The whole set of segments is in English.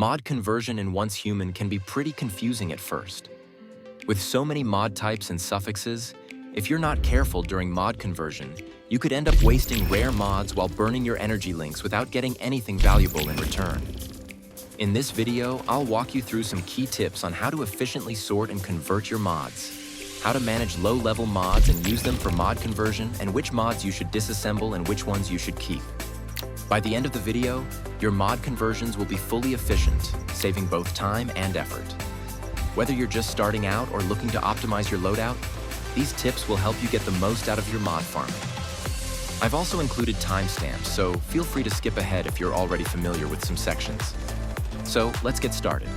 Mod conversion in Once Human can be pretty confusing at first. With so many mod types and suffixes, if you're not careful during mod conversion, you could end up wasting rare mods while burning your energy links without getting anything valuable in return. In this video, I'll walk you through some key tips on how to efficiently sort and convert your mods, how to manage low-level mods and use them for mod conversion, and which mods you should disassemble and which ones you should keep. By the end of the video, your mod conversions will be fully efficient, saving both time and effort. Whether you're just starting out or looking to optimize your loadout, these tips will help you get the most out of your mod farming. I've also included timestamps, so feel free to skip ahead if you're already familiar with some sections. So let's get started.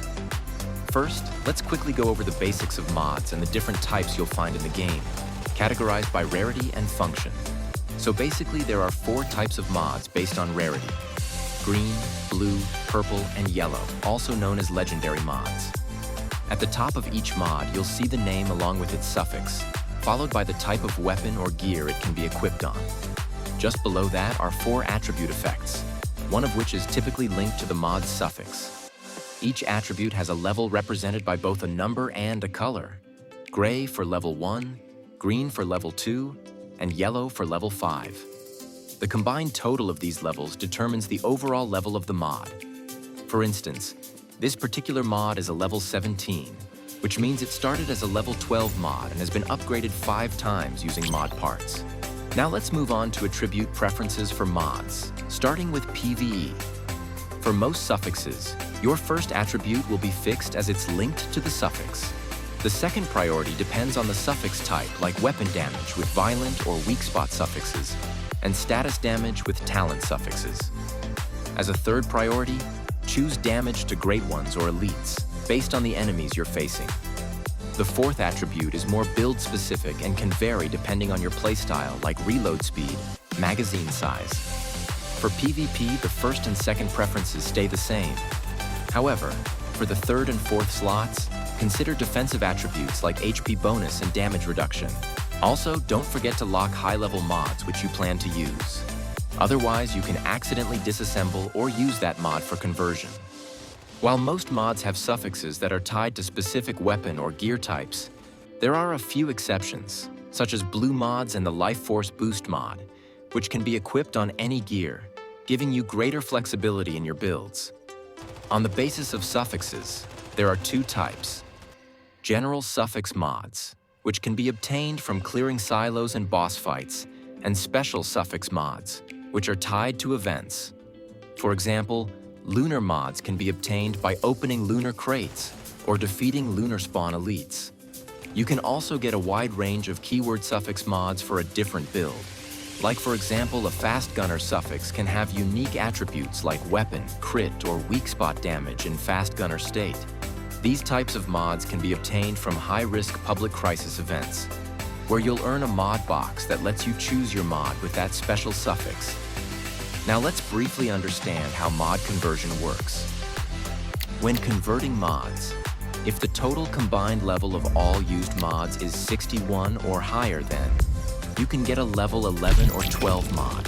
First, let's quickly go over the basics of mods and the different types you'll find in the game, categorized by rarity and function. So basically, there are 4 types of mods based on rarity: green, blue, purple, and yellow, also known as legendary mods. At the top of each mod, you'll see the name along with its suffix, followed by the type of weapon or gear it can be equipped on. Just below that are 4 attribute effects, one of which is typically linked to the mod's suffix. Each attribute has a level represented by both a number and a color: gray for level 1, green for level 2, and yellow for level 5. The combined total of these levels determines the overall level of the mod. For instance, this particular mod is a level 17, which means it started as a level 12 mod and has been upgraded 5 times using mod parts. Now let's move on to attribute preferences for mods, starting with PvE. For most suffixes, your first attribute will be fixed as it's linked to the suffix. The second priority depends on the suffix type, like weapon damage with violent or weak spot suffixes, and status damage with talent suffixes. As a third priority, choose damage to great ones or elites, based on the enemies you're facing. The fourth attribute is more build-specific and can vary depending on your playstyle, like reload speed, magazine size. For PvP, the first and second preferences stay the same. However, for the third and fourth slots, consider defensive attributes like HP bonus and damage reduction. Also, don't forget to lock high-level mods which you plan to use. Otherwise, you can accidentally disassemble or use that mod for conversion. While most mods have suffixes that are tied to specific weapon or gear types, there are a few exceptions, such as blue mods and the Life Force Boost mod, which can be equipped on any gear, giving you greater flexibility in your builds. On the basis of suffixes, there are 2 types: general suffix mods, which can be obtained from clearing silos and boss fights, and special suffix mods, which are tied to events. For example, lunar mods can be obtained by opening lunar crates or defeating lunar spawn elites. You can also get a wide range of keyword suffix mods for a different build. Like, for example, a fast gunner suffix can have unique attributes like weapon, crit, or weak spot damage in fast gunner state. These types of mods can be obtained from high-risk public crisis events, where you'll earn a mod box that lets you choose your mod with that special suffix. Now let's briefly understand how mod conversion works. When converting mods, if the total combined level of all used mods is 61 or higher, then you can get a level 11 or 12 mod,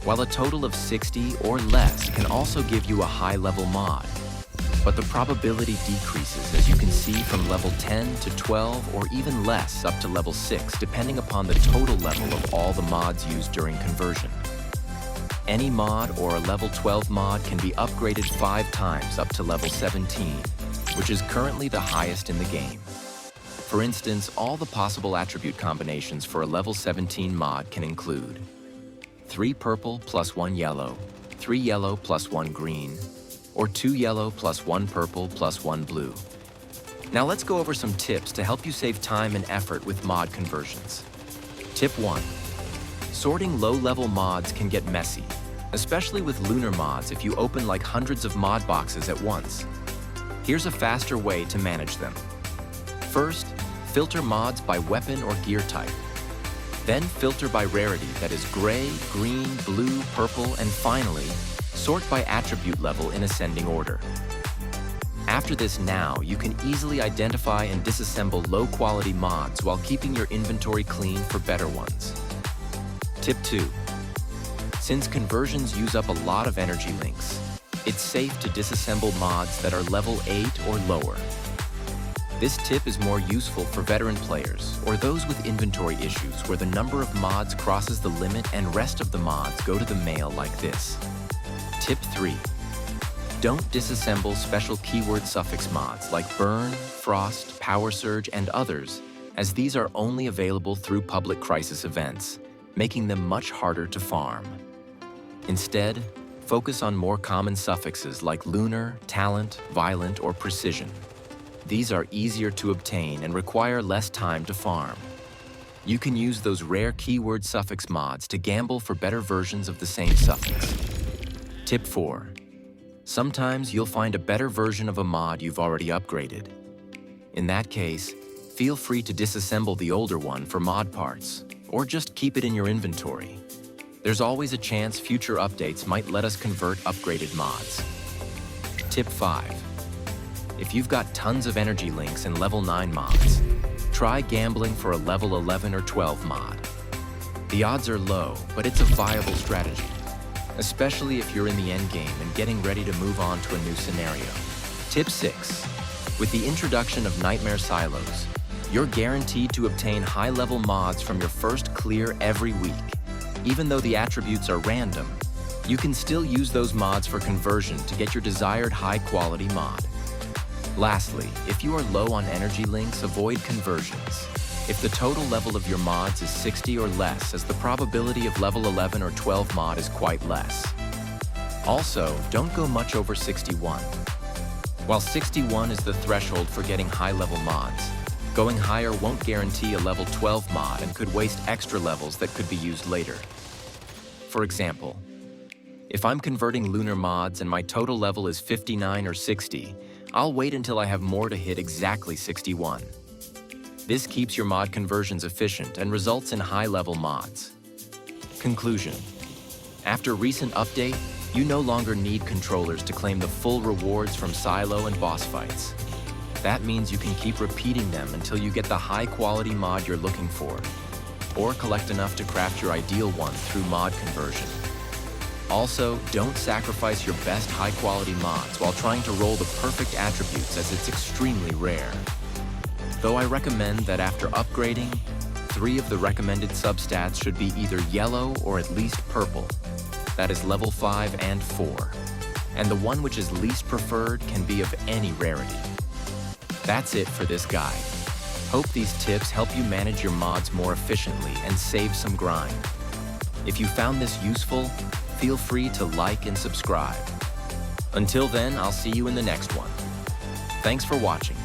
while a total of 60 or less can also give you a high-level mod. But the probability decreases, as you can see, from level 10 to 12 or even less up to level 6, depending upon the total level of all the mods used during conversion. Any mod or a level 12 mod can be upgraded 5 times up to level 17, which is currently the highest in the game. For instance, all the possible attribute combinations for a level 17 mod can include 3 purple plus 1 yellow, 3 yellow plus 1 green, or 2 yellow plus 1 purple plus 1 blue. Now let's go over some tips to help you save time and effort with mod conversions. Tip 1. Sorting low-level mods can get messy, especially with lunar mods if you open like hundreds of mod boxes at once. Here's a faster way to manage them. First, filter mods by weapon or gear type. Then filter by rarity, that is gray, green, blue, purple, and finally, sort by attribute level in ascending order. After this, now you can easily identify and disassemble low-quality mods while keeping your inventory clean for better ones. Tip 2. Since conversions use up a lot of energy links, It's safe to disassemble mods that are level 8 or lower. This tip is more useful for veteran players or those with inventory issues where the number of mods crosses the limit and rest of the mods go to the mail like this. Tip 3. Don't disassemble special keyword suffix mods like Burn, Frost, Power Surge, and others, as these are only available through public crisis events, making them much harder to farm. Instead, focus on more common suffixes like Lunar, Talent, Violent, or Precision. These are easier to obtain and require less time to farm. You can use those rare keyword suffix mods to gamble for better versions of the same suffix. Tip 4. Sometimes you'll find a better version of a mod you've already upgraded. In that case, feel free to disassemble the older one for mod parts, or just keep it in your inventory. There's always a chance future updates might let us convert upgraded mods. Tip 5. If you've got tons of energy links and level 9 mods, try gambling for a level 11 or 12 mod. The odds are low, but it's a viable strategy, especially if you're in the endgame and getting ready to move on to a new scenario. Tip 6. With the introduction of Nightmare Silos, you're guaranteed to obtain high-level mods from your first clear every week. Even though the attributes are random, you can still use those mods for conversion to get your desired high-quality mod. Lastly, if you are low on energy links, avoid conversions. If the total level of your mods is 60 or less, as the probability of level 11 or 12 mod is quite less. Also, don't go much over 61. While 61 is the threshold for getting high-level mods, going higher won't guarantee a level 12 mod and could waste extra levels that could be used later. For example, if I'm converting lunar mods and my total level is 59 or 60, I'll wait until I have more to hit exactly 61. This keeps your mod conversions efficient and results in high-level mods. Conclusion. After recent update, you no longer need controllers to claim the full rewards from silo and boss fights. That means you can keep repeating them until you get the high-quality mod you're looking for, or collect enough to craft your ideal one through mod conversion. Also, don't sacrifice your best high-quality mods while trying to roll the perfect attributes, as it's extremely rare. Though I recommend that after upgrading, 3 of the recommended substats should be either yellow or at least purple. That is level 5 and 4. And the one which is least preferred can be of any rarity. That's it for this guide. Hope these tips help you manage your mods more efficiently and save some grind. If you found this useful, feel free to like and subscribe. Until then, I'll see you in the next one. Thanks for watching.